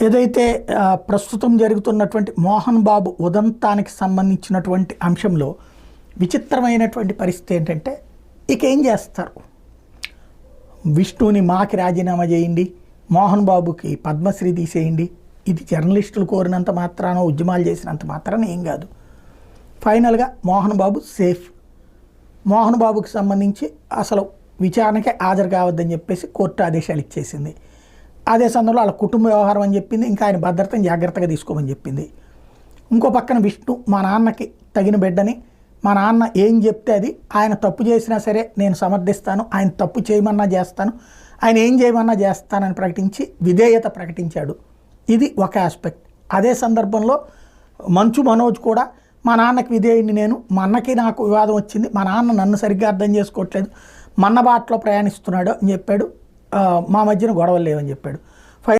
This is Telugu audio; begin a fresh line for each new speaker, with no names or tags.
ఏదైతే ప్రస్తుతం జరుగుతున్నటువంటి మోహన్ బాబు ఉదంతానికి సంబంధించినటువంటి అంశంలో విచిత్రమైనటువంటి పరిస్థితి ఏంటంటే ఇక ఏం చేస్తారు? విష్ణుని మాకి రాజీనామా చేయండి, మోహన్ బాబుకి పద్మశ్రీ తీసేయండి, ఇది జర్నలిస్టులు కోరినంత మాత్రాన, ఉద్యమాలు చేసినంత మాత్రాన ఏం కాదు. ఫైనల్గా మోహన్ బాబు సేఫ్. మోహన్ బాబుకి సంబంధించి అసలు విచారణకే హాజరు కావద్దని చెప్పేసి కోర్టు ఆదేశాలు ఇచ్చేసింది. అదే సందర్భంలో వాళ్ళ కుటుంబ వ్యవహారం అని చెప్పింది, ఇంకా ఆయన భద్రతను జాగ్రత్తగా తీసుకోమని చెప్పింది. ఇంకో పక్కన విష్ణు మా నాన్నకి తగిన బిడ్డని, మా నాన్న ఏం చెప్తే అది, ఆయన తప్పు చేసినా సరే నేను సమర్థిస్తాను, ఆయన తప్పు చేయమన్నా చేస్తాను, ఆయన ఏం చేయమన్నా చేస్తానని ప్రకటించి విధేయత ప్రకటించాడు. ఇది ఒక ఆస్పెక్ట్. అదే సందర్భంలో మంచు మనోజ్ కూడా మా నాన్నకి విధేయుడిని నేను, మా అన్నకి నాకు వివాదం వచ్చింది, మా నాన్న నన్ను సరిగ్గా అర్థం చేసుకోవట్లేదు, మన్న బాటలో ప్రయాణిస్తున్నాడు అని చెప్పాడు, మా మధ్యన గొడవలు లేవని చెప్పాడు.